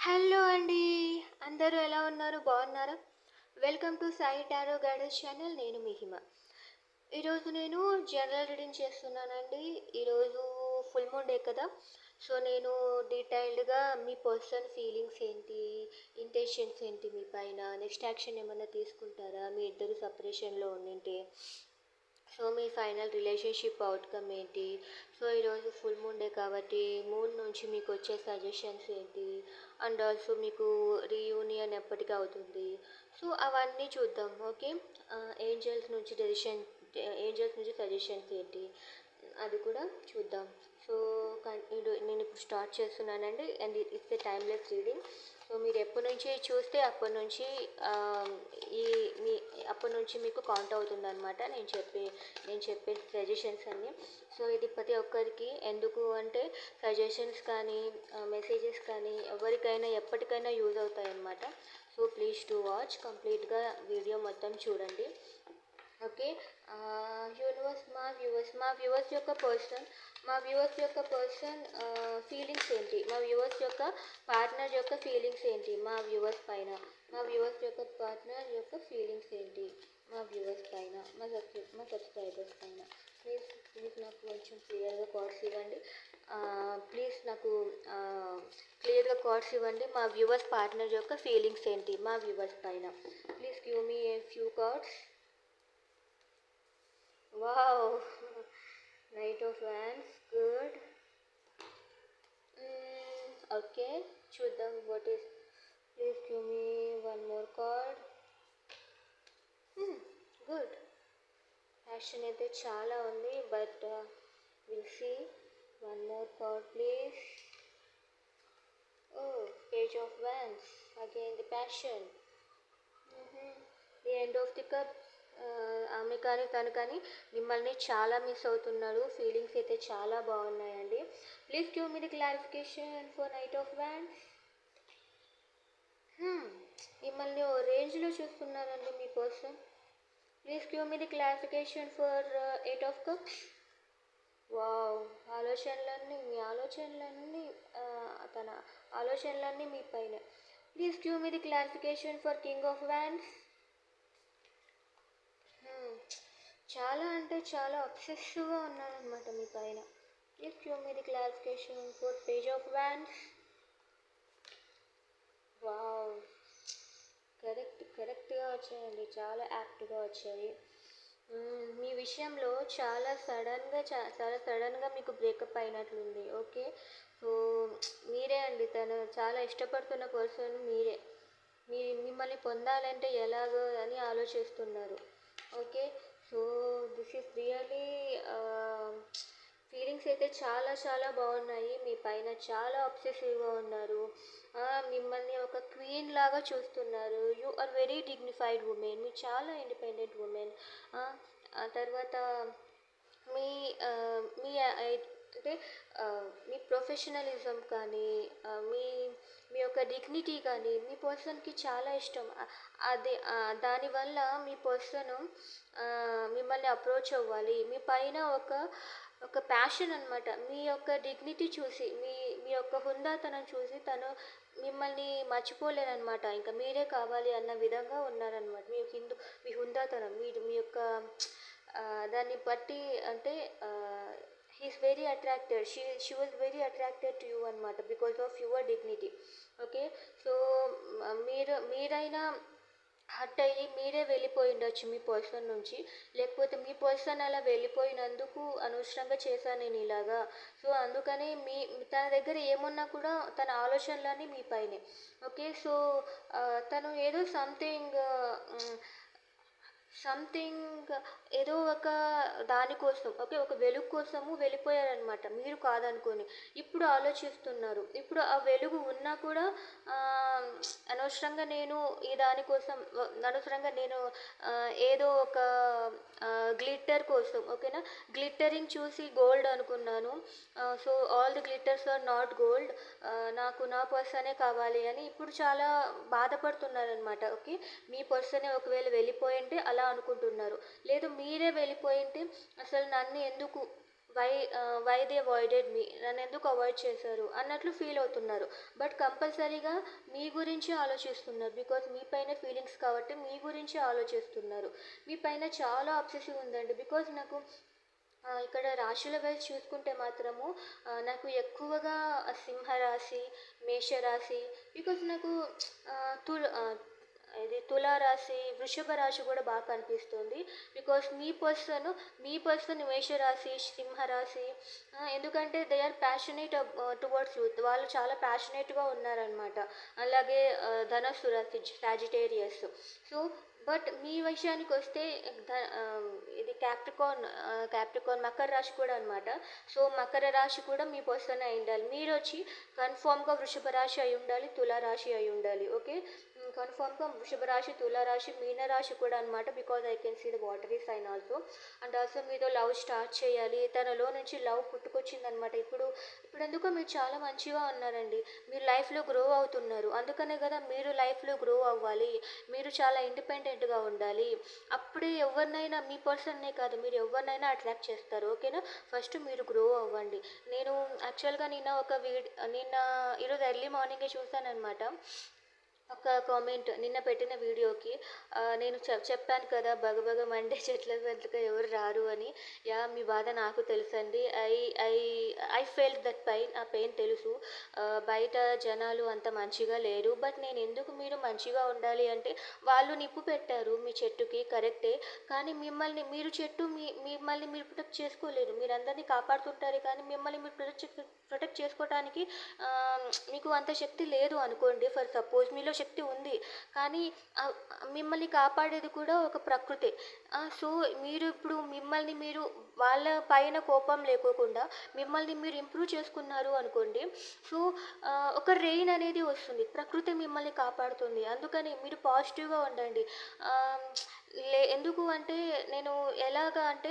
Hello అండి. అందరూ ఎలా ఉన్నారు? బాగున్నారా? Welcome to Sai tarot guidance channel. నేను మీ హిమ. ఈరోజు నేను జనరల్ రీడింగ్ చేస్తున్నానండి. ఈరోజు ఫుల్ మూన్ డే కదా. సో నేను డీటెయిల్డ్గా మీ పర్సన్ ఫీలింగ్స్ ఏంటి, ఇంటెన్షన్స్ ఏంటి, మీ పైన నెక్స్ట్ యాక్షన్ ఏమైనా తీసుకుంటారా, మీ ఇద్దరు సపరేషన్లో ఉండింటే సో మీ ఫైనల్ రిలేషన్షిప్ అవుట్కమ్ ఏంటి. సో ఈరోజు ఫుల్ మూన్ డే కాబట్టి మూన్ నుంచి మీకు వచ్చే సజెషన్స్ ఏంటి, అండ్ ఆల్సో మీకు రీయూనియన్ ఎప్పటికి అవుతుంది. సో అవన్నీ చూద్దాం. ఓకే. ఏంజల్స్ నుంచి ఏంజల్స్ నుంచి సజెషన్స్ ఏంటి అది కూడా చూద్దాం. సో నేను ఇప్పుడు స్టార్ట్ చేస్తున్నానండి. And it's a timeless reading. So మీరు ఎప్పటి నుంచి చూస్తే అప్పటి నుంచి ఈ మీ అప్పటి నుంచి మీకు కౌంట్ అవుతుంది అనమాట నేను చెప్పే సజెషన్స్ అన్నీ. సో ఇది ప్రతి ఒక్కరికి ఎందుకు అంటే సజెషన్స్ కానీ మెసేజెస్ కానీ ఎవరికైనా ఎప్పటికైనా యూజ్ అవుతాయి అన్నమాట. సో ప్లీజ్ టు వాచ్ కంప్లీట్గా వీడియో మొత్తం చూడండి. ఓకే. మా వ్యూవర్స్ యొక్క పర్సన్ ఫీలింగ్స్ ఏంటి, మా వ్యూవర్స్ యొక్క పార్ట్నర్ యొక్క ఫీలింగ్స్ ఏంటి, మా వ్యూవర్స్ యొక్క పార్ట్నర్ యొక్క ఫీలింగ్స్ ఏంటి, మా వ్యూవర్స్ పైన, మా సబ్స్క్రైబర్స్ పైన. ప్లీజ్ నాకు కొంచెం క్లియర్గా కార్డ్స్ ఇవ్వండి. ప్లీజ్ నాకు క్లియర్గా కార్డ్స్ ఇవ్వండి. మా వ్యూవర్స్ పార్ట్నర్ యొక్క ఫీలింగ్స్ ఏంటి మా వ్యూవర్స్ పైన. Please give me a few cards. Wow, Knight of Wands, good. Okay, చూద్దాం what is. Please give me one more card. Good. Passion అయితే చాలా ఉంది but we'll see. One more card please. Oh, Page of Wands. Again the passion. The end of the cup. ఆమె కానీ తను కానీ మిమ్మల్ని చాలా మిస్ అవుతున్నాడు. ఫీలింగ్స్ అయితే చాలా బాగున్నాయండి. Please give me the clarification for knight of wands. మిమ్మల్ని ఓ రేంజ్లో చూస్తున్నారండి మీ person. Please give me the clarification for eight of cups. Wow, మీ ఆలోచనలన్నీ తన ఆలోచనలన్నీ మీ పైన. Please give me the clarification for king of wands. చాలా అంటే చాలా అబ్సెసివ్గా ఉన్నారనమాట మీ పైన. Please give me the clarification for page of wands. Wow, కరెక్ట్గా వచ్చాయండి, చాలా యాప్ట్గా వచ్చాయి. మీ విషయంలో చాలా సడన్గా మీకు బ్రేకప్ అయినట్లుంది. ఓకే. సో మీరే అండి, తను చాలా ఇష్టపడుతున్న పర్సన్ మీరే. మిమ్మల్ని పొందాలంటే ఎలాగో అని ఆలోచిస్తున్నారు. Okay. So this is really feelings అయితే చాలా చాలా బాగున్నాయి. మీ పైన చాలా అబ్సెసివ్గా ఉన్నారు. మిమ్మల్ని ఒక క్వీన్ లాగా చూస్తున్నారు. You are very dignified woman. మీరు చాలా ఇండిపెండెంట్ ఉమెన్. తర్వాత మీ మీ అంటే మీ ప్రొఫెషనలిజం కానీ మీ మీ యొక్క డిగ్నిటీ కానీ మీ పర్సన్కి చాలా ఇష్టం. అదే దానివల్ల మీ పర్సన్ మిమ్మల్ని అప్రోచ్ అవ్వాలి. మీ పైన ఒక ప్యాషన్ అనమాట. మీ యొక్క డిగ్నిటీ చూసి మీ యొక్క హుందాతనం చూసి తను మిమ్మల్ని మర్చిపోలేరనమాట. ఇంకా మీరే కావాలి అన్న విధంగా ఉన్నారనమాట. మీ హుందాతనం మీ యొక్క దాన్ని బట్టి అంటే he's very attracted, she was very attracted to you అనమాట because of your dignity. Okay. So మీరైనా హర్ట్ అయ్యి మీరే వెళ్ళిపోయి ఉండొచ్చు మీ పర్సన్ నుంచి. లేకపోతే మీ పర్సన్ అలా వెళ్ళిపోయినందుకు అనవసరంగా చేశాను నేను ఇలాగా. సో అందుకని తన దగ్గర ఏమున్నా కూడా తన ఆలోచనలన్నీ మీ పైనే. ఓకే. సో తను ఏదో సంథింగ్ ఏదో ఒక దానికోసం, ఓకే, ఒక వెలుగు కోసము వెళ్ళిపోయారనమాట మీరు కాదనుకొని. ఇప్పుడు ఆలోచిస్తున్నారు. ఇప్పుడు ఆ వెలుగు ఉన్నా కూడా అనవసరంగా నేను ఈ దానికోసం అనవసరంగా నేను ఏదో ఒక గ్లిట్టర్ కోసం, ఓకేనా, గ్లిట్టరింగ్ చూసి గోల్డ్ అనుకున్నాను. So all the glitters are not gold. నాకు నా పర్సనే కావాలి అని ఇప్పుడు చాలా బాధపడుతున్నారనమాట. ఓకే. మీ పర్సనే ఒకవేళ వెళ్ళిపోయింటే అలా అనుకుంటున్నారు. లేదు మీరే వెళ్ళిపోయింటే అసలు నన్ను ఎందుకు వై వై దే అవాయిడెడ్ మీ, నన్ను ఎందుకు అవాయిడ్ చేశారు అన్నట్లు ఫీల్ అవుతున్నారు. బట్ కంపల్సరీగా మీ గురించి ఆలోచిస్తున్నారు, బికాజ్ మీ పైన ఫీలింగ్స్ కాబట్టి మీ గురించి ఆలోచిస్తున్నారు. మీ పైన చాలా అబ్సెసివ్ ఉందండి. బికాజ్ నాకు ఇక్కడ రాశుల వైజ్ చూసుకుంటే మాత్రము నాకు ఎక్కువగా సింహరాశి, మేషరాశి, బికాజ్ నాకు ఆ, తుల ఆ, ఇది తులారాశి, వృషభ రాశి కూడా బాగా కనిపిస్తుంది. బికాస్ మీ పర్సన్ మేషరాశి, సింహరాశి, ఎందుకంటే they are passionate towards youth, వాళ్ళు చాలా ప్యాషనేట్గా ఉన్నారనమాట. అలాగే ధనస్సు రాశి, సాజిటేరియస్. సో బట్ మీ విషయానికి వస్తే ఇది క్యాప్రికాన్ మకర రాశి కూడా అనమాట. సో మకర రాశి కూడా మీ పర్సన్ అయి ఉండాలి. మీరు వచ్చి కన్ఫామ్గా వృషభ రాశి అయి ఉండాలి, తులారాశి అయి ఉండాలి. ఓకే, కన్ఫామ్గా వృషభ రాశి, తులారాశి, మీనరాశి కూడా అనమాట. Because I can see the watery sign also. And also మీతో లవ్ స్టార్ట్ చేయాలి, తనలో నుంచి లవ్ పుట్టుకొచ్చింది అనమాట. ఇప్పుడు ఎందుకో మీరు చాలా మంచిగా ఉన్నారండి, మీరు లైఫ్లో గ్రో అవుతున్నారు. అందుకనే కదా మీరు లైఫ్లో గ్రో అవ్వాలి, మీరు చాలా ఇండిపెండెంట్గా ఉండాలి. అప్పుడే ఎవరినైనా, మీ పర్సన్నే కాదు, మీరు ఎవరినైనా అట్రాక్ట్ చేస్తారు. ఓకేనా, ఫస్ట్ మీరు గ్రో అవ్వండి. నేను యాక్చువల్గా నిన్న ఈరోజు ఎర్లీ మార్నింగే చూసానమాట ఒక కామెంట్ నిన్న పెట్టిన వీడియోకి. నేను చెప్పాను కదా బగబగ మండే చెట్ల వెంట్రుక ఎవరు రారు అని. యా, మీ బాధ నాకు తెలుసండి. I I I felt that pain, ఆ పెయిన్ తెలుసు. బయట జనాలు అంత మంచిగా లేరు. బట్ నేను ఎందుకు, మీరు మంచిగా ఉండాలి అంటే వాళ్ళు నిప్పు పెట్టారు మీ చెట్టుకి, కరెక్టే. కానీ మిమ్మల్ని మీరు ప్రొటెక్ట్ చేసుకోలేరు. మీరు అందరినీ కాపాడుతుంటారు కానీ మిమ్మల్ని మీరు ప్రొటెక్ట్ చేసుకోవడానికి ఆ, మీకు అంత శక్తి లేదు అనుకోండి. ఫర్ సపోజ్ మీలో శక్తి ఉంది, కానీ ఆ, మిమ్మల్ని కాపాడేది కూడా ఒక ప్రకృతే. సో మీరు ఇప్పుడు మిమ్మల్ని మీరు, వాళ్ళ పైన కోపం లేకోకుండా మిమ్మల్ని మీరు ఇంప్రూవ్ చేసుకున్నారు అనుకోండి. సో ఒక రెయిన్ అనేది వస్తుంది, ప్రకృతి మిమ్మల్ని కాపాడుతుంది. అందుకని మీరు పాజిటివ్గా ఉండండి. ఆ, ఎందుకు అంటే నేను ఎలాగా అంటే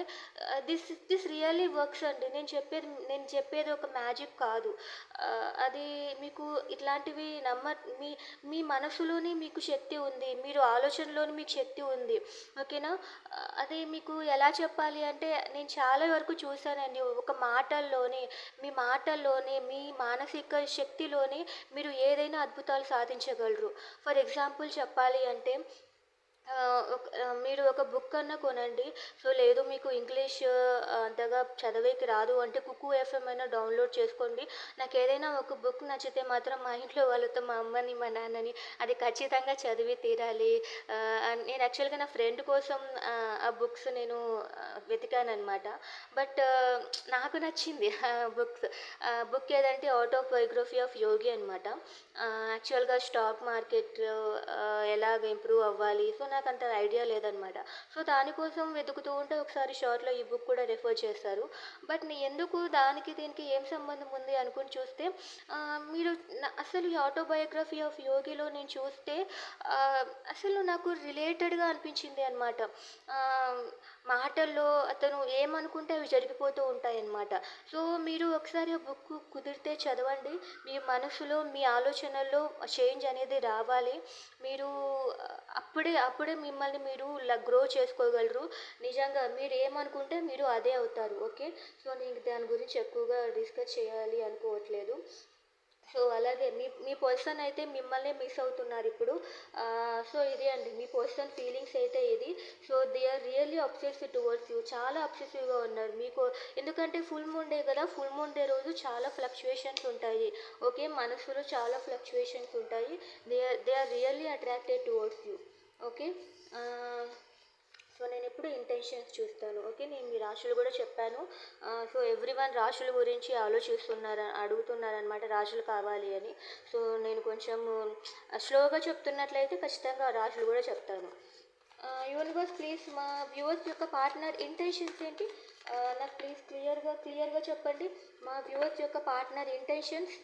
దిస్ రియల్లీ వర్క్స్ అండి. నేను చెప్పేది ఒక మ్యాజిక్ కాదు. అది మీకు ఇట్లాంటివి మీ మీ మనసులోని మీకు శక్తి ఉంది, మీరు ఆలోచనలోని మీకు శక్తి ఉంది. ఓకేనా, అది మీకు ఎలా చెప్పాలి అంటే నేను చాలా వరకు చూశానండి. మీ మాటల్లోనే మీ మానసిక శక్తిలోనే మీరు ఏదైనా అద్భుతాలు సాధించగలరు. ఫర్ ఎగ్జాంపుల్ చెప్పాలి అంటే మీరు ఒక బుక్ అన్నా కొనండి. సో లేదు మీకు ఇంగ్లీష్ అంతగా చదివేకి రాదు అంటే కుకు ఎఫ్ఎం అయినా డౌన్లోడ్ చేసుకోండి. నాకు ఏదైనా ఒక బుక్ నచ్చితే మాత్రం మా ఇంట్లో వాళ్ళతో, మా అమ్మని, మా నాన్నని అది ఖచ్చితంగా చదివి తీరాలి. నేను యాక్చువల్గా నా ఫ్రెండ్ కోసం ఆ బుక్స్ నేను వెతికానమాట. బట్ నాకు నచ్చింది ఆ బుక్ ఏదంటే ఆటో బయోగ్రఫీ ఆఫ్ యోగి అనమాట. యాక్చువల్గా స్టాక్ మార్కెట్ ఎలాగ ఇంప్రూవ్ అవ్వాలి, సో నాకు అంత ఐడియా లేదనమాట. సో దానికోసం వెతుకుతూ ఉంటే ఒకసారి షార్ట్లో ఈ బుక్ కూడా రెఫర్ చేస్తారు. బట్ ఎందుకు దానికి దీనికి ఏం సంబంధం ఉంది అనుకుని చూస్తే మీరు అసలు ఈ ఆటోబయోగ్రఫీ ఆఫ్ యోగిలో నేను చూస్తే అసలు నాకు రిలేటెడ్గా అనిపించింది అనమాట. మాటల్లో అతను ఏమనుకుంటే అవి జరిగిపోతూ ఉంటాయన్నమాట. సో మీరు ఒకసారి ఆ బుక్ కుదిరితే చదవండి. మీ మనసులో, మీ ఆలోచనల్లో చేంజ్ అనేది రావాలి. మీరు అప్పుడే మిమ్మల్ని మీరు గ్రో చేసుకోగలరు. నిజంగా మీరు ఏమనుకుంటే మీరు అదే అవుతారు. ఓకే, సో నేను దాని గురించి ఎక్కువగా డిస్కస్ చేయాలి అనుకోవట్లేదు. సో అలాగే మీ పర్సన్ అయితే మిమ్మల్నే మిస్ అవుతున్నారు ఇప్పుడు. సో ఇదే అండి మీ పర్సన్ ఫీలింగ్స్ అయితే ఇది. So they are really obsessive towards you, చాలా అబ్సెసివ్గా ఉన్నారు మీకు. ఎందుకంటే ఫుల్ మూన్ డే కదా, ఫుల్ మూన్ డే రోజు చాలా ఫ్లక్చుయేషన్స్ ఉంటాయి. ఓకే, మనసులో చాలా ఫ్లక్చుయేషన్స్ ఉంటాయి. They are really attracted towards you. Okay, so నేను ఎప్పుడు ఇంటెన్షన్స్ చూస్తాను. ఓకే, నేను మీ రాశులు కూడా చెప్పాను. సో ఎవ్రీవన్ రాశుల గురించి అడుగుతున్నారనమాట, రాశులు కావాలి అని. సో నేను కొంచెం స్లోగా చెప్తున్నట్లయితే ఖచ్చితంగా రాశులు కూడా చెప్తాను. యూనివర్స్ ప్లీజ్ మా వ్యూవర్స్ యొక్క పార్ట్నర్ ఇంటెన్షన్స్ ఏంటి, నాకు ప్లీజ్ క్లియర్గా చెప్పండి. మా వ్యూవర్స్ యొక్క పార్ట్నర్ ఇంటెన్షన్స్.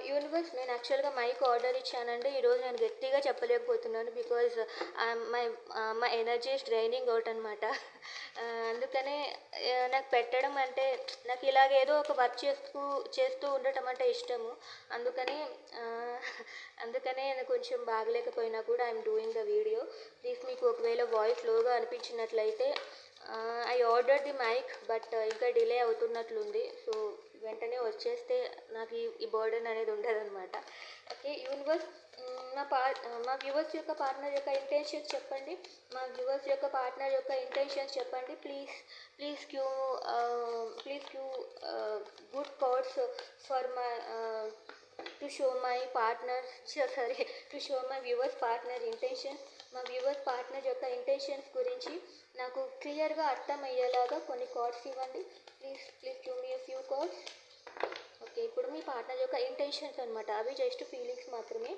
యూనివర్స్, నేను యాక్చువల్గా మైక్ ఆర్డర్ ఇచ్చానండి. ఈరోజు నేను గట్టిగా చెప్పలేకపోతున్నాను because my energy is draining out అనమాట. అందుకనే నాకు పెట్టడం అంటే, నాకు ఇలాగ ఏదో ఒక వర్క్ చేస్తూ ఉండటం అంటే ఇష్టము. అందుకనే నేను కొంచెం బాగలేకపోయినా కూడా I'm doing the video. Please మీకు ఒకవేళ వాయిస్ లోగా అనిపించినట్లయితే I order the mike but ఇంకా డిలే అవుతున్నట్లుంది. సో వెంటనే వచ్చేస్తే నాకు ఈ బర్డెన్ అనేది ఉండదనమాట. ఓకే యూనివర్స్, మా వ్యూవర్స్ యొక్క పార్ట్నర్ యొక్క ఇంటెన్షన్స్ చెప్పండి. మా వ్యూవర్స్ యొక్క పార్ట్నర్ యొక్క ఇంటెన్షన్స్ చెప్పండి. Please please cue please cue good cards for my to show my partner sorry to show my viewers partner intentions. మా వ్యూవర్స్ పార్ట్నర్ యొక్క ఇంటెన్షన్స్ గురించి నాకు క్లియర్గా అర్థమయ్యేలాగా కొన్ని కార్డ్స్ ఇవ్వండి. Please please give me few cards. Okay ఇప్పుడు మీ partner యొక్క ఇంటెన్షన్స్ అనమాట, అవి జస్ట్ ఫీలింగ్స్ మాత్రమే.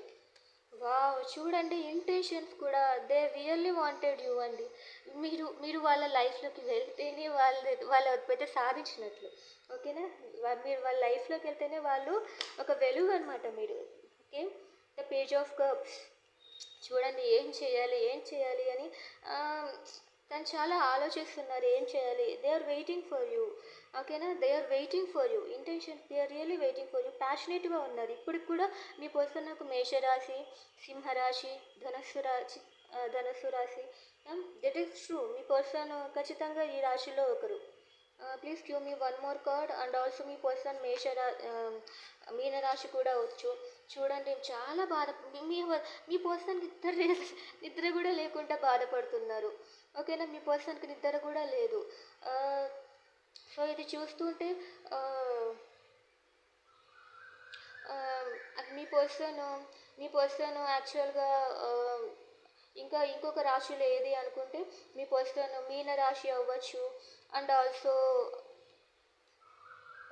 వావ్ చూడండి ఇంటెన్షన్స్ కూడా దే రియల్లీ వాంటెడ్ యూ అండి. మీరు వాళ్ళ లైఫ్లోకి వెళ్తేనే వాళ్ళ పెద్ద సాధించినట్లు. ఓకేనా, మీరు వాళ్ళ లైఫ్లోకి వెళ్తేనే వాళ్ళు ఒక వెలుగు అనమాట మీరు. Okay the page of cups చూడండి ఏం చేయాలి అని తను చాలా ఆలోచిస్తున్నారు ఏం చేయాలి. They are waiting for you. ఓకేనా, they are waiting for you intentions, they are really waiting for you. ప్యాషనేట్గా ఉన్నారు ఇప్పటికి కూడా మీ పర్సన్. నాకు మేషరాశి, సింహరాశి, ధనస్సు రాశి. That is true, me person ఖచ్చితంగా ఈ రాశిలో ఒకరు. Please give me one more card. And also me person మీనరాశి కూడా వచ్చు. చూడండి చాలా బాధ, మీ మీ పర్సన్కి నిద్ర కూడా లేకుండా బాధపడుతున్నారు. ఓకేనా, మీ పర్సన్కి నిద్ర కూడా లేదు. సో ఇది చూస్తుంటే మీ పర్సన్ యాక్చువల్గా ఇంకొక రాశిలో ఏది అనుకుంటే మీ పర్సన్ మీనరాశి అవ్వచ్చు. అండ్ ఆల్సో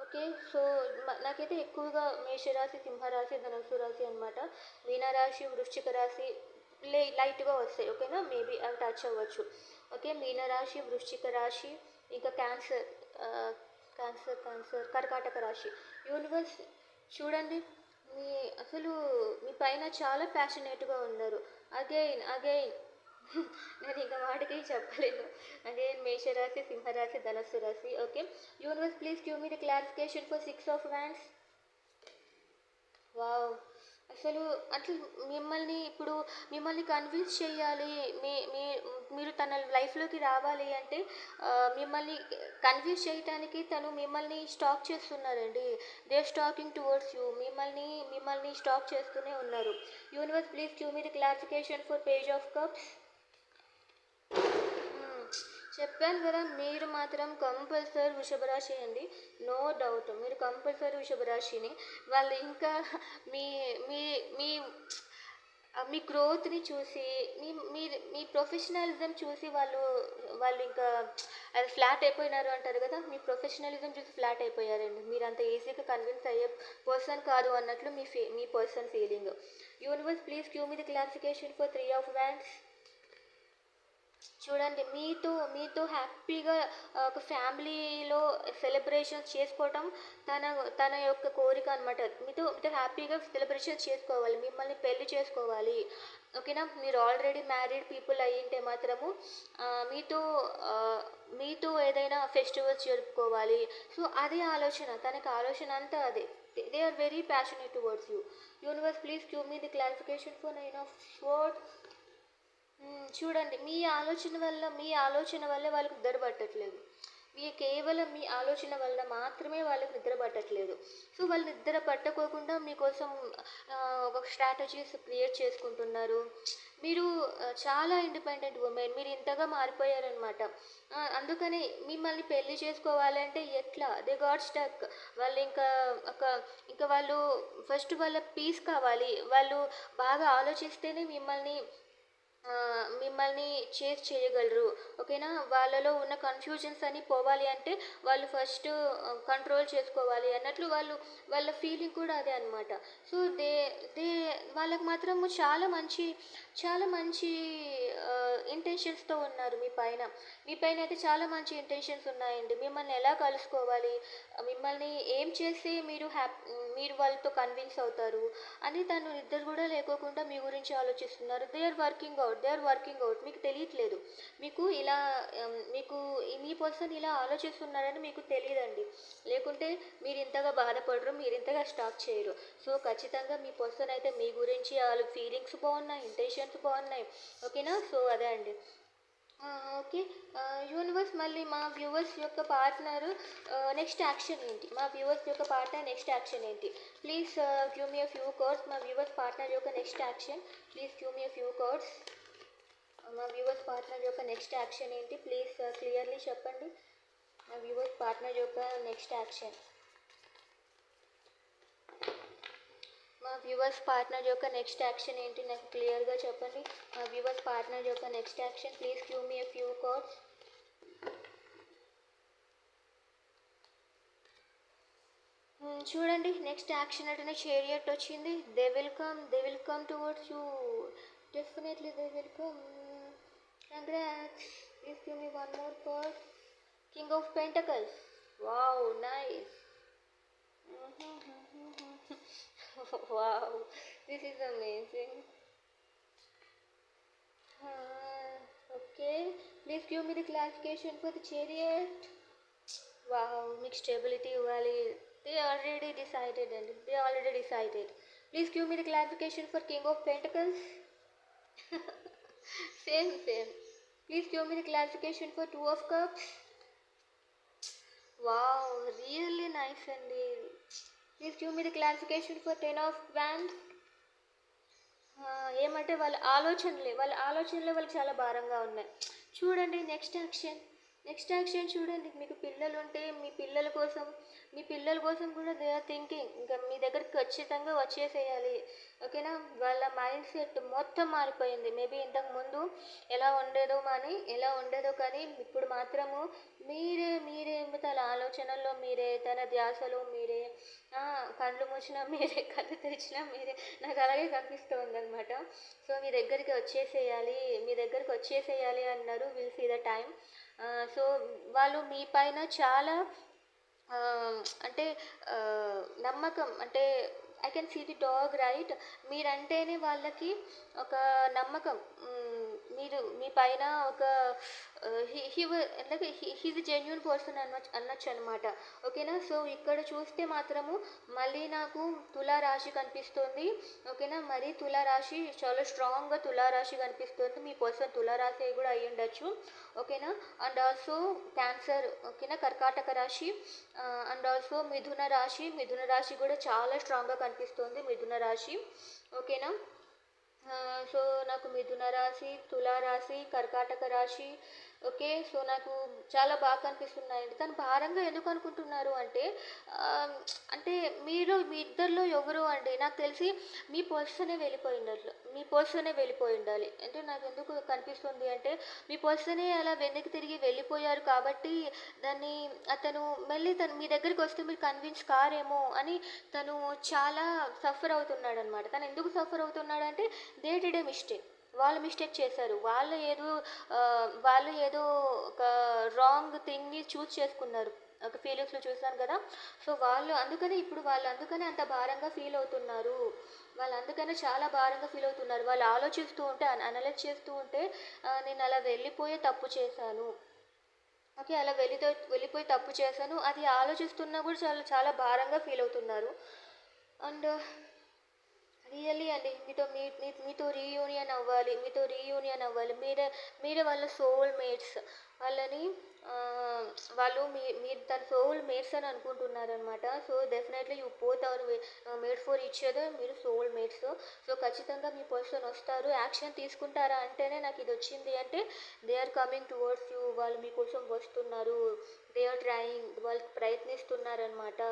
ఓకే సో నాకైతే ఎక్కువగా మేషరాశి, సింహరాశి, ధనుస్సు రాశి అనమాట. మీనరాశి, వృశ్చిక రాశి లైట్గా వస్తాయి. ఓకేనా, మేబీ అవి టచ్ అవ్వచ్చు. ఓకే మీనరాశి, వృశ్చిక రాశి, ఇంకా క్యాన్సర్ కర్కాటక రాశి. యూనివర్స్ చూడండి మీ అసలు మీ పైన చాలా ప్యాషనేట్గా ఉన్నారు. అగైన్ నేను ఇంకా వాటికి చెప్పలేను. అగైన్ మేషరాశి, సింహరాశి, ధనస్సు రాశి. Okay universe please give me the clarification for 6 of Wands. Wow అసలు అట్లా మిమ్మల్ని కన్విన్స్ చేయాలి. మీరు తన లైఫ్లోకి రావాలి అంటే మిమ్మల్ని కన్విన్స్ చేయటానికి తను మిమ్మల్ని స్టాక్ చేస్తున్నారండి. They are stalking towards you. మిమ్మల్ని స్టాక్ చేస్తూనే ఉన్నారు. Universe please give me the clarification for page of cups. చెప్పాను కదా, మీరు మాత్రం కంపల్సరీ వృషభ రాశి అండి, నో డౌట్. మీరు కంపల్సరీ వృషభ రాశిని. వాళ్ళు ఇంకా మీ మీ మీ మీ గ్రోత్ని చూసి మీ ప్రొఫెషనలిజం చూసి వాళ్ళు ఇంకా అది ఫ్లాట్ అయిపోయినారు అంటారు కదా, మీ ప్రొఫెషనలిజం చూసి ఫ్లాట్ అయిపోయారండి. మీరు అంత ఈజీగా కన్విన్స్ అయ్యే పర్సన్ కాదు అన్నట్లు మీ person feeling. Universe please give me the clarification for 3 of Wands. చూడండి మీతో హ్యాపీగా ఒక ఫ్యామిలీలో సెలబ్రేషన్స్ చేసుకోవటం తన యొక్క కోరిక అనమాట. మీతో హ్యాపీగా సెలబ్రేషన్స్ చేసుకోవాలి, మిమ్మల్ని పెళ్లి చేసుకోవాలి. ఓకేనా, మీరు ఆల్రెడీ మ్యారీడ్ పీపుల్ అయ్యింటే మాత్రము మీతో ఏదైనా ఫెస్టివల్స్ జరుపుకోవాలి. సో అదే ఆలోచన, తనకి ఆలోచన అంతా అదే. They are very passionate towards you. Universe please give me the clarification for 9 of Swords. చూడండి మీ ఆలోచన వల్లే వాళ్ళకి నిద్ర పట్టట్లేదు. కేవలం మీ ఆలోచన వల్ల మాత్రమే వాళ్ళకి నిద్ర పట్టట్లేదు. సో వాళ్ళు నిద్ర పట్టకోకుండా మీకోసం ఒక స్ట్రాటజీస్ క్రియేట్ చేసుకుంటున్నారు. మీరు చాలా ఇండిపెండెంట్ ఉమెన్, మీరు ఇంతగా మారిపోయారనమాట. అందుకని మిమ్మల్ని పెళ్లి చేసుకోవాలంటే ఎట్లా, దే గాట్ స్టక్. వాళ్ళు ఇంకా వాళ్ళు ఫస్ట్ వాళ్ళ పీస్ కావాలి. వాళ్ళు బాగా ఆలోచిస్తేనే మిమ్మల్ని చేయగలరు. ఓకేనా, వాళ్ళలో ఉన్న కన్ఫ్యూజన్స్ అని పోవాలి అంటే వాళ్ళు ఫస్ట్ కంట్రోల్ చేసుకోవాలి అన్నట్లు వాళ్ళ ఫీలింగ్ కూడా అదే అనమాట. సో వాళ్ళకి మాత్రము చాలా మంచి ఇంటెన్షన్స్తో ఉన్నారు మీ పైన అయితే చాలా మంచి ఇంటెన్షన్స్ ఉన్నాయండి. మిమ్మల్ని ఎలా కలుసుకోవాలి, మిమ్మల్ని ఏం చేస్తే మీరు వాళ్ళతో కన్విన్స్ అవుతారు అని తను నిద్ర కూడా లేకోకుండా మీ గురించి ఆలోచిస్తున్నారు. They are working out. మీకు తెలియట్లేదు. మీకు మీ పర్సన్ ఇలా ఆలోచిస్తున్నారని మీకు తెలియదండి. లేకుంటే మీరు ఇంతగా బాధపడరు, మీరు ఇంతగా స్టాక్ చేయరు. సో ఖచ్చితంగా మీ పర్సన్ అయితే మీ గురించి వాళ్ళ ఫీలింగ్స్ బాగున్నాయి, ఇంటెన్షన్స్ బాగున్నాయి. ఓకేనా, సో అదే అండి. ఓకే. యూనివర్స్ మళ్ళీ మా వ్యూవర్స్ యొక్క పార్ట్నరు నెక్స్ట్ యాక్షన్ ఏంటి? మా వ్యూవర్స్ యొక్క పార్ట్నర్ నెక్స్ట్ యాక్షన్ ఏంటి? Please give me a few codes. మా వ్యూవర్స్ పార్ట్నర్ యొక్క next action. Please give me a few codes. మా వ్యూవర్స్ పార్ట్నర్ యొక్క నెక్స్ట్ యాక్షన్ ఏంటి? ప్లీజ్ క్లియర్లీ చెప్పండి. మా వ్యూవర్స్ పార్ట్నర్ యొక్క నెక్స్ట్ యాక్షన్. మా వ్యూవర్స్ పార్ట్నర్ యొక్క నెక్స్ట్ యాక్షన్ ఏంటి నాకు క్లియర్గా చెప్పండి. మా వ్యూవర్స్ పార్ట్నర్ యొక్క next action. Please give me a few codes. చూడండి నెక్స్ట్ యాక్షన్ అంటే చేరియట్ వచ్చింది. They will come towards you. Definitely they will come. Congrats. Please give me one more card. King of pentacles. Wow nice. Wow this is amazing. Okay please give me the classification for the chariot. Wow మీకు stability ఇవ్వాలి. They already decided and they already decided. Please give me the clarification for King of Pentacles. Same. Please give me the clarification for Two of Cups. Wow, really nice అండి. Please give me the clarification for Ten of Wands. ఏమంటే వాళ్ళ ఆలోచనలే వాళ్ళకి చాలా భారంగా ఉన్నాయి. చూడండి next action చూడండి. మీకు పిల్లలు ఉంటే మీ పిల్లల కోసం కూడా దే ఆర్ థింకింగ్ ఇంకా మీ దగ్గరికి ఖచ్చితంగా వచ్చేసేయాలి. ఓకేనా. వాళ్ళ మైండ్ సెట్ మొత్తం మారిపోయింది. మేబీ ఇంతకు ముందు ఎలా ఉండేదో కానీ ఇప్పుడు మాత్రము మీరే తన ఆలోచనల్లో మీరే, తన ధ్యాసలో మీరే, కళ్ళు మూసినా మీరే, కళ్ళు తెరిచినా మీరే. నాకు అలాగే కనిపిస్తుంది అనమాట. సో మీ దగ్గరికి వచ్చేసేయాలి అన్నారు. Will see the time. So వాళ్ళు మీ పైన చాలా అంటే నమ్మకం, అంటే I can see the dog right. మీరంటేనే వాళ్ళకి ఒక నమ్మకం. మీరు మీ పైన ఒక హీజ్ జెన్యున్ పర్సన్ అనొచ్చు అనమాట. ఓకేనా. సో ఇక్కడ చూస్తే మాత్రము మళ్ళీ నాకు తులారాశి కనిపిస్తుంది. ఓకేనా. మరి తులారాశి చాలా స్ట్రాంగ్గా తులారాశి కనిపిస్తుంది. మీ పర్సన్ తులారాశి కూడా అయ్యి ఉండొచ్చు. ఓకేనా. And also cancer. ఓకేనా. కర్కాటక రాశి అండ్ ఆల్సో మిథున రాశి కూడా చాలా స్ట్రాంగ్గా కనిపిస్తుంది. మిథున రాశి. ఓకేనా. సో నాకు మిథున రాశి, తులారాశి, కర్కాటక రాశి. ఓకే. సో నాకు చాలా బాగా కనిపిస్తున్నాయండి. తను భారంగా ఎందుకు అనుకుంటున్నారు అంటే అంటే మీ ఇద్దరిలో ఎవరు అండి నాకు తెలిసి మీ పర్సనే వెళ్ళిపోయి ఉండాలి. అంటే నాకు ఎందుకు కనిపిస్తుంది అంటే మీ పర్సనే అలా వెనక్కి తిరిగి వెళ్ళిపోయారు కాబట్టి అతను మళ్ళీ మీ దగ్గరికి వస్తే మీరు కన్విన్స్ కారేమో అని తను చాలా సఫర్ అవుతున్నాడు అనమాట. తను ఎందుకు సఫర్ అవుతున్నాడంటే దే డిడ్ ఏ మిస్టేక్. వాళ్ళు మిస్టేక్ చేశారు. వాళ్ళు ఏదో ఒక రాంగ్ థింగ్ని చూస్ చేసుకున్నారు. ఒక ఫీలింగ్స్లో చూసాను కదా. సో వాళ్ళు అందుకనే అంత భారంగా ఫీల్ అవుతున్నారు. వాళ్ళు అందుకనే చాలా భారంగా ఫీల్ అవుతున్నారు. వాళ్ళు ఆలోచిస్తూ ఉంటే అనలైజ్ చేస్తూ ఉంటే నేను అలా వెళ్ళిపోయే తప్పు చేశాను. ఓకే. అలా వెళ్ళిపోయి తప్పు చేశాను అది ఆలోచిస్తున్నా కూడా చాలా చాలా భారంగా ఫీల్ అవుతున్నారు. అండ్ రియల్లీ అండి మీతో రీయూనియన్ అవ్వాలి. మీరే వాళ్ళ సోల్ మేట్స్. మీరు తన సోల్ మేట్స్ అని అనుకుంటున్నారనమాట. So definitely you both are made for each other. మీరు సోల్ మేట్స్. సో ఖచ్చితంగా మీ పర్సన్ వస్తారు. యాక్షన్ తీసుకుంటారా అంటేనే నాకు ఇది వచ్చింది అంటే they are coming towards you. వాళ్ళు మీకోసం వస్తున్నారు. They are trying. వాళ్ళు ప్రయత్నిస్తున్నారనమాట.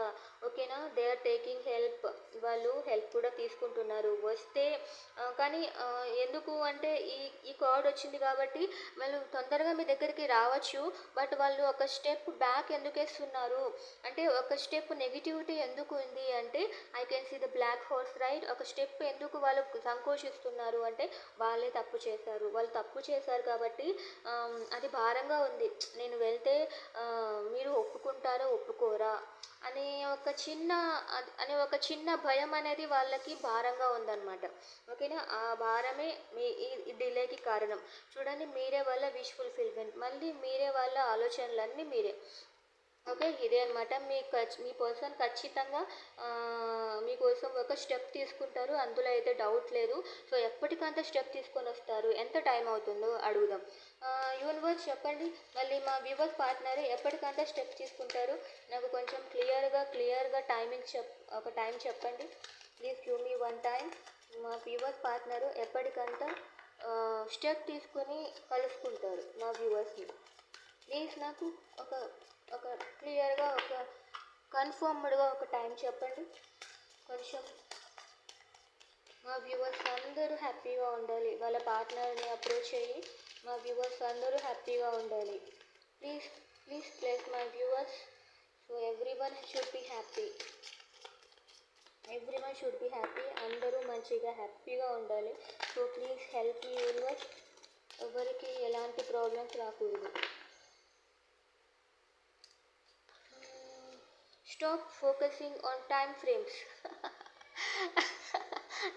ఓకేనా. They are taking help. వాళ్ళు హెల్ప్ కూడా తీసుకుంటున్నారు. వస్తే కానీ ఎందుకు అంటే ఈ కార్డ్ వచ్చింది కాబట్టి వాళ్ళు తొందరగా మీ దగ్గరికి రావచ్చు. బట్ వాళ్ళు ఒక స్టెప్ బ్యాక్ ఎందుకు వేస్తున్నారు అంటే ఒక స్టెప్ నెగిటివిటీ ఎందుకు ఉంది అంటే I can see the black horse right. ఒక స్టెప్ ఎందుకు వాళ్ళు సంకోచిస్తున్నారు అంటే వాళ్ళు తప్పు చేశారు కాబట్టి అది భారంగా ఉంది. నేను వెళ్తే మీరు ఒప్పుకోరా అనే ఒక చిన్న భయం అనేది వాళ్ళకి భారంగా ఉందన్నమాట. ఓకేనా. ఆ భారమే ఈ డిలేకి కారణం. చూడండి మీరే వాళ్ళ విష్ ఫుల్ఫిల్మెంట్. మళ్ళీ మీరే వాళ్ళ ఆలోచనలన్నీ మీరే. ఓకే. ఇదే అనమాట. మీ పర్సన్ ఖచ్చితంగా మీకోసం ఒక స్టెప్ తీసుకుంటారు. అందులో అయితే డౌట్ లేదు. సో, ఎప్పటికంత స్టెప్ తీసుకొనొస్తారు? ఎంత టైం అవుతుందో అడుగుదాం. యూనివర్స్ చెప్పండి. మళ్ళీ మా వ్యూవర్స్ పార్ట్నర్ ఎప్పటికంత స్టెప్ తీసుకుంటారు? నాకు కొంచెం క్లియర్‌గా ఒక టైం చెప్పండి. Please give me one time. మా వ్యూవర్స్ పార్ట్నరు ఎప్పటికంత స్టెప్ తీసుకొని కలుసుకుంటారు మా వ్యూవర్స్‌ని. ప్లీజ్ నాకు ఒక ఒక క్లియర్గా ఒక కన్ఫర్మ్డ్గా ఒక టైం చెప్పండి. కొంచెం మా వ్యూవర్స్ అందరూ హ్యాపీగా ఉండాలి. వాళ్ళ పార్ట్నర్ని అప్రోచ్ అయ్యి మా వ్యూవర్స్ అందరూ హ్యాపీగా ఉండాలి. Please place my viewers. So everyone should be happy. అందరూ మంచిగా హ్యాపీగా ఉండాలి. So please help me universe. ఎవరికి ఎలాంటి ప్రాబ్లమ్స్ రాకూడదు. Stop focusing on time frames.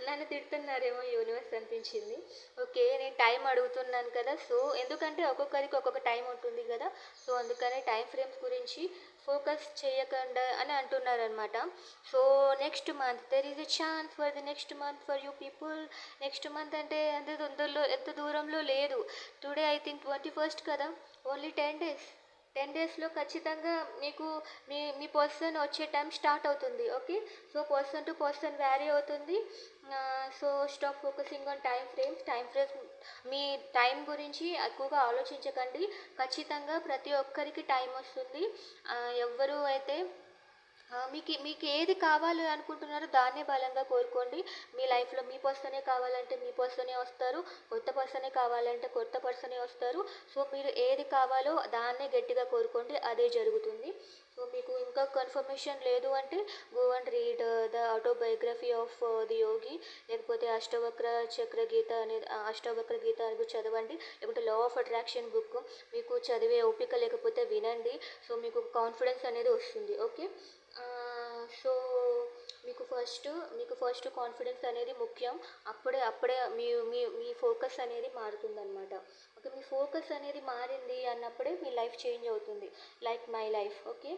నన్ను తిడుతున్నారేమో యూనివర్స్ అనిపించింది. ఓకే, నేను టైం అడుగుతున్నాను కదా, సో ఎందుకంటే ఒక్కొక్కరికి ఒక్కొక్క టైం ఉంటుంది కదా, సో అందుకని టైం ఫ్రేమ్స్ గురించి ఫోకస్ చేయకుండా అని అంటున్నారనమాట. So next month there is a chance for the next month for you people. Next month అంటే ఎంత దూరంలో లేదు. టుడే ఐ థింక్ 21st కదా, ఓన్లీ 10 days. 10 daysలో ఖచ్చితంగా మీకు మీ పర్సన్ వచ్చే టైం స్టార్ట్ అవుతుంది. Okay, so person to person vary అవుతుంది. So stop focusing on time frames. మీ టైం గురించి ఎక్కువగా ఆలోచించకండి. ఖచ్చితంగా ప్రతి ఒక్కరికి టైం వస్తుంది. ఎవ్వరు అయితే మీకు ఏది కావాలి అనుకుంటున్నారో దాన్నే బలంగా కోరుకోండి. మీ లైఫ్లో మీ పర్సనే కావాలంటే మీ పర్సనే వస్తారు. కొత్త పర్సనే కావాలంటే కొత్త పర్సనే వస్తారు. సో మీరు ఏది కావాలో దాన్నే గట్టిగా కోరుకోండి, అదే జరుగుతుంది. సో మీకు ఇంకా కన్ఫర్మేషన్ లేదు అంటే go and read the autobiography of the yogi, లేకపోతే అష్టవక్ర గీత అనేది చదవండి, లేకపోతే లా ఆఫ్ అట్రాక్షన్ బుక్. మీకు చదివే ఓపిక లేకపోతే వినండి. సో మీకు కాన్ఫిడెన్స్ అనేది వస్తుంది. ఓకే, సో మీకు ఫస్ట్ కాన్ఫిడెన్స్ అనేది ముఖ్యం. అప్పుడే మీ ఫోకస్ అనేది మారుతుందన్నమాట. ఓకే, మీ ఫోకస్ అనేది మారింది అన్నప్పుడే మీ లైఫ్ చేంజ్ అవుతుంది. Like my life. ఓకే,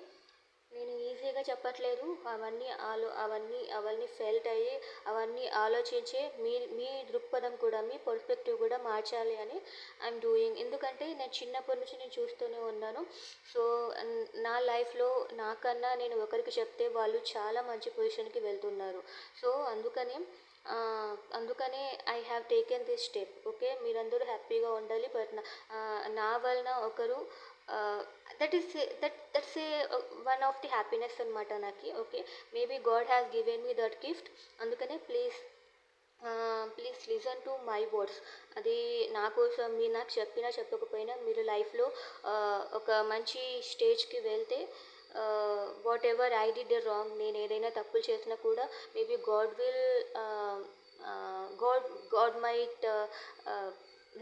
నేను ఈజీగా చెప్పట్లేదు. అవన్నీ ఫెల్ట్ అయ్యి అవన్నీ ఆలోచించే మీ దృక్పథం కూడా మీ పర్స్పెక్టివ్ కూడా మార్చాలి అని ఐఎమ్ డూయింగ్. ఎందుకంటే నేను చిన్నప్పటి నుంచి నేను చూస్తూనే ఉన్నాను. సో నా లైఫ్లో నాకన్నా నేను ఒకరికి చెప్తే వాళ్ళు చాలా మంచి పొజిషన్కి వెళ్తున్నారు. సో అందుకనే I have taken this step. Okay, మీరందరూ హ్యాపీగా ఉండాలి. బట్ నా వలన ఒకరు that's a one of the happiness అనమాట నాకు. Okay, maybe God has given me that gift. అందుకనే please listen to my words. అది నా కోసం మీరు నాకు చెప్పినా చెప్పకపోయినా మీరు లైఫ్లో ఒక మంచి స్టేజ్కి వెళ్తే what ever I did wrong, నేను ఏదైనా తప్పులు చేసినా కూడా maybe God might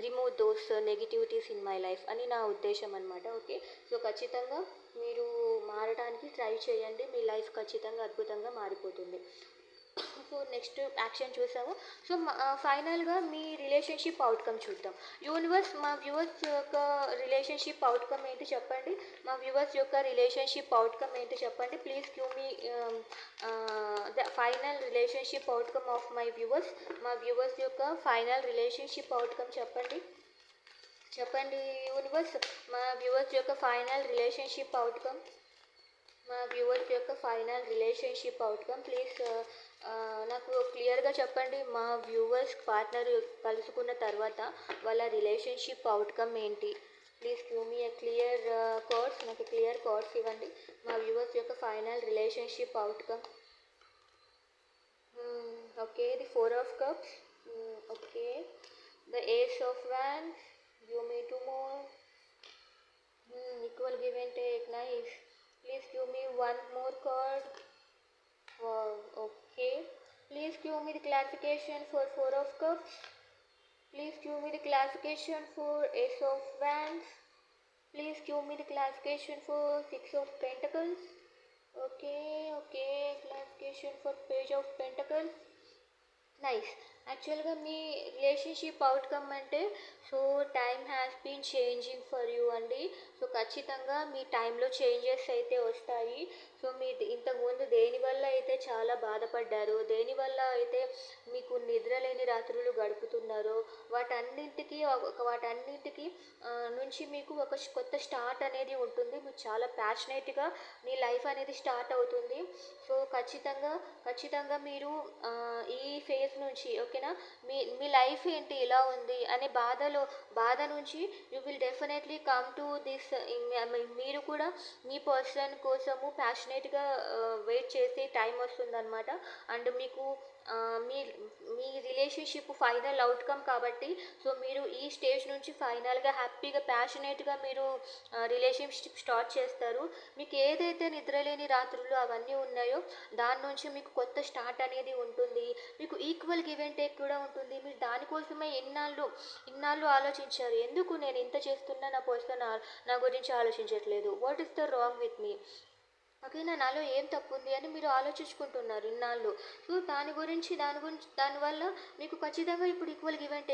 remove those negativities in my life అని నా ఉద్దేశం అనమాట. ఓకే, సో ఖచ్చితంగా మీరు మారడానికి ట్రై చేయండి. మీ లైఫ్ ఖచ్చితంగా అద్భుతంగా మారిపోతుంది. సో నెక్స్ట్ యాక్షన్ చూసాము. సో ఫైనల్గా మీ రిలేషన్షిప్ అవుట్కమ్ చూద్దాం. మా వ్యూవర్స్ యొక్క రిలేషన్షిప్ అవుట్కమ్ ఏంటి చెప్పండి. Please give me the final relationship outcome of my viewers. మా వ్యూవర్స్ యొక్క ఫైనల్ రిలేషన్షిప్ అవుట్కమ్ చెప్పండి యూనివర్స్. మా వ్యూవర్స్ యొక్క ఫైనల్ రిలేషన్షిప్ అవుట్కమ్ ప్లీజ్ నాకు క్లియర్గా చెప్పండి. మా వ్యూవర్స్ పార్ట్నర్ కలుసుకున్న తర్వాత వాళ్ళ రిలేషన్షిప్ అవుట్కమ్ ఏంటి? ప్లీజ్ గివ్ మీ నాకు క్లియర్ కోర్స్ ఇవ్వండి. మా వ్యూవర్స్ యొక్క final relationship outcome. Okay, the 4 of Cups. Okay, the Ace of Wands. Give me 2 more. Equal give and take. Nice. Please give me one more card. Wow. Okay. Please give me the clarification for 4 of Cups. Please give me the clarification for Ace of Wands. Please give me the clarification for 6 of Pentacles. Okay. Clarification for Page of Pentacles. Nice. యాక్చువల్‌గా మీ relationship outcome అంటే so time has been changing for you అండి. సో ఖచ్చితంగా మీ టైంలో changes అయితే వస్తాయి. సో మీరు ఇంతకుముందు దేనివల్ల అయితే చాలా బాధపడ్డారో, దేనివల్ల అయితే మీకు నిద్ర లేని రాత్రులు గడుపుతున్నారో వాటన్నింటికి నుంచి మీకు ఒక కొత్త స్టార్ట్ అనేది ఉంటుంది. మీకు చాలా ప్యాషనేట్‌గా మీ లైఫ్ అనేది స్టార్ట్ అవుతుంది. సో ఖచ్చితంగా మీరు ఈ ఫేజ్ నుంచి ఓకేనా, మీ మీ లైఫ్ ఏంటి ఇలా ఉంది అనే బాధ నుంచి you will definitely come to this. మీరు కూడా మీ పర్సన్ కోసము ప్యాషనేట్గా వెయిట్ చేసే టైం వస్తుందన్నమాట. అండ్ మీకు ఆ, మీ మీ రిలేషన్షిప్ ఫైనల్ అవుట్కమ్ కాబట్టి సో మీరు ఈ స్టేజ్ నుంచి ఫైనల్గా హ్యాపీగా ప్యాషనేట్గా మీరు రిలేషన్షిప్ స్టార్ట్ చేస్తారు. మీకు ఏదైతే నిద్రలేని రాత్రులు అవన్నీ ఉన్నాయో దాని నుంచి మీకు కొత్త స్టార్ట్ అనేది ఉంటుంది. మీకు ఈక్వల్ గివ్ అండ్ టేక్ కూడా ఉంటుంది. మీరు దానికోసమే ఇన్నాళ్ళు ఆలోచించారు, ఎందుకు నేను ఇంత చేస్తున్నా నా పర్సన్ నా గురించి ఆలోచించట్లేదు, what is the wrong with me, ఓకేనా, నాలో ఏం తప్పు ఉంది అని మీరు ఆలోచించుకుంటున్నారు ఇన్నాళ్ళు. సో దానివల్ల మీకు ఖచ్చితంగా ఇప్పుడు ఈక్వల్ గివ్ అండ్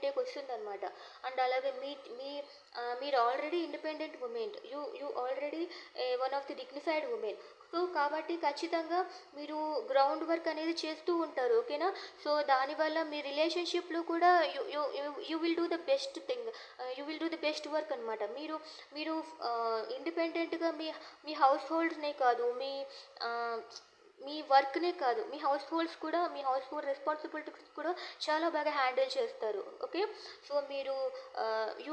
టేక్ వస్తుందన్నమాట. అండ్ అలాగే మీరు already independent women, you already one of the dignified women. So కాబట్టి ఖచ్చితంగా మీరు గ్రౌండ్ వర్క్ అనేది చేస్తూ ఉంటారు, ఓకేనా. సో దానివల్ల మీ రిలేషన్షిప్లో కూడా you will do the best thing, you will do the best work అనమాట. మీరు ఇండిపెండెంట్గా మీ హౌస్ హోల్డ్నే కాదు, ఆ, మీ వర్క్నే కాదు, మీ హౌస్ హోల్డ్ రెస్పాన్సిబిలిటీస్ కూడా చాలా బాగా హ్యాండిల్ చేస్తారు, ఓకే. సో మీరు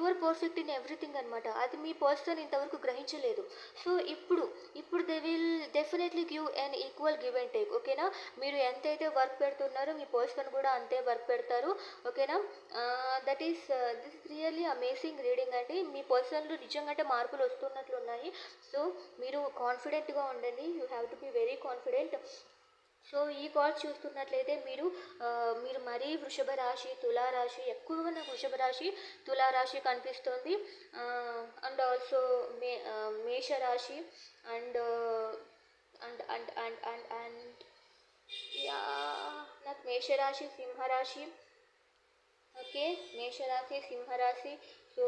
ఆర్ పర్ఫెక్ట్ ఇన్ ఎవ్రీథింగ్ అనమాట. అది మీ పర్సన్ ఇంతవరకు గ్రహించలేదు. సో ఇప్పుడు they will definitely give an equal give and take, ఓకేనా. మీరు ఎంతైతే వర్క్ పెడుతున్నారో మీ పర్సన్ కూడా అంతే వర్క్ పెడతారు, ఓకేనా. This is really amazing reading అండి. మీ పర్సన్లో నిజంగా మార్పులు వస్తున్నట్లు ఉన్నాయి. సో మీరు కాన్ఫిడెంట్గా ఉండండి, you have to be very confident. So ఈ కార్డ్స్ చూస్తున్నట్లయితే మీరు మరీ వృషభ రాశి, తులారాశి, ఎక్కువగా నాకు వృషభ రాశి, తులారాశి కనిపిస్తుంది. అండ్ ఆల్సో మేషరాశి and and and and and and yeah నాకు మేషరాశి, సింహరాశి, ఓకే, మేషరాశి, సింహరాశి. So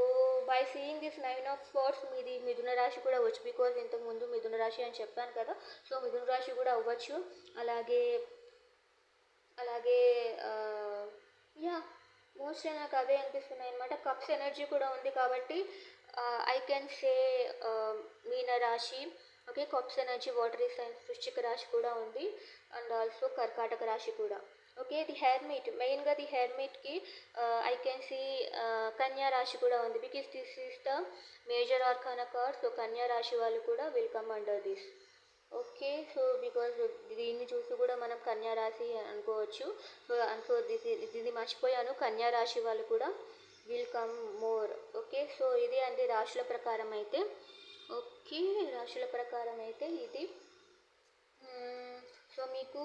by seeing this 9 of sports మీది మిథున రాశి కూడా అవ్వచ్చు, బికాజ్ ఇంతకుముందు మిథున రాశి అని చెప్పాను కదా. సో మిథున రాశి కూడా అవ్వచ్చు. అలాగే అలాగే యా మోస్ట్లీ నాకు అవే అనిపిస్తున్నాయి అనమాట. కప్స్ ఎనర్జీ కూడా ఉంది కాబట్టి ఐ కెన్ సే మీనరాశి, okay, cups energy watery signs, వృశ్చిక రాశి కూడా ఉంది. అండ్ ఆల్సో కర్కాటక రాశి కూడా, ఓకే. ది హెర్మిట్కి ఐ కెన్ సీ కన్యా రాశి కూడా ఉంది, because this is the major arcana card. So కన్యా రాశి వాళ్ళు కూడా will come under this, okay. So because దీన్ని చూసి కూడా మనం కన్యా రాశి అనుకోవచ్చు. సో ఇది మర్చిపోయాను, కన్యా రాశి వాళ్ళు కూడా will come more, okay. So ఇది అండి రాశుల ప్రకారం అయితే, ఓకే. రాశుల ప్రకారం అయితే ఇది. సో మీకు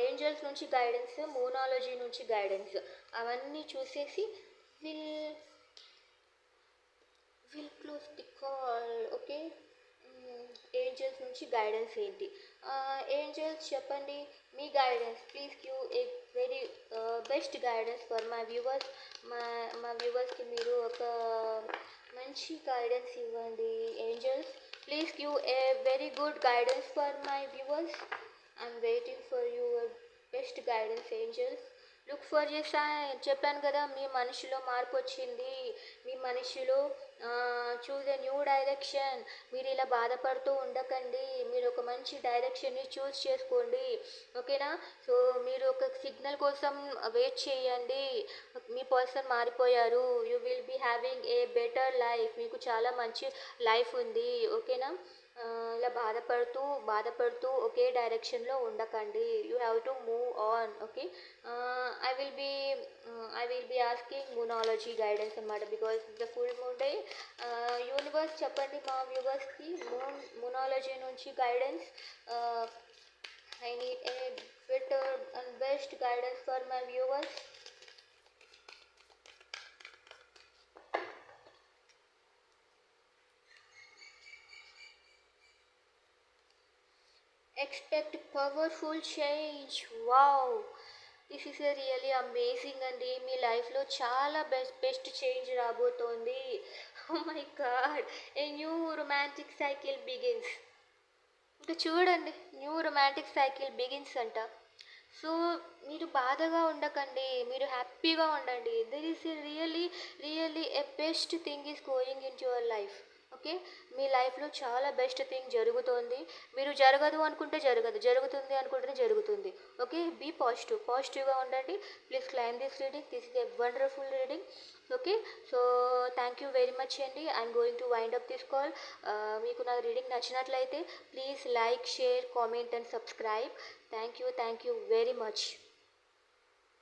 ఏంజల్స్ నుంచి గైడెన్స్, మోనాలజీ నుంచి గైడెన్స్ అవన్నీ చూసేసి will close the call, okay. Angels నుంచి గైడెన్స్ ఏంటి, ఏంజల్స్ చెప్పండి మీ guidance, please give a very best guidance for my viewers. మా వ్యూవర్స్కి మీరు ఒక మంచి గైడెన్స్ ఇవ్వండి angels. Please give a very good guidance for my viewers. I'm waiting for your best guidance angels. Look for a sign, చెప్పాను కదా మీ మనిషిలో మార్పు వచ్చింది, మీ మనిషిలో చూజ్ ఎ న్యూ డైరెక్షన్. మీరు ఇలా బాధపడుతూ ఉండకండి, మీరు ఒక మంచి డైరెక్షన్ని చూస్ చేసుకోండి, ఓకేనా. సో మీరు ఒక సిగ్నల్ కోసం వెయిట్ చేయండి. మీ పర్సన్ మారిపోయారు, you will be having a better life, మీకు చాలా మంచి లైఫ్ ఉంది, ఓకేనా. ఇలా బాధపడుతూ ఒకే డైరెక్షన్లో ఉండకండి, you have to move on, okay. I will be asking moonology guidance అనమాట, because the full moon day. Universe చెప్పండి మా వ్యూవర్స్కి మూనాలజీ నుంచి guidance. I need a better and best guidance for my viewers. Expect powerful change. Wow. This is a really amazing అండి. మీ లైఫ్లో చాలా best change రాబోతోంది. Oh my God, a new romantic cycle begins. ఇంకా చూడండి, new romantic cycle begins అంట. So మీరు బాధగా ఉండకండి, మీరు హ్యాపీగా ఉండండి. There is a really a best thing is going in your life. Okay, మీ లైఫ్లో చాలా బెస్ట్ థింగ్ జరుగుతోంది. మీరు జరగదు అనుకుంటే జరగదు, జరుగుతుంది అనుకుంటేనే జరుగుతుంది. ఓకే, బీ పాజిటివ్గా ఉండండి. Please claim this reading, this is a wonderful reading. Okay, so thank you very much అండి. I'm going to wind up this call. మీకు నా రీడింగ్ నచ్చినట్లయితే please like, share, comment and subscribe. Thank you very much.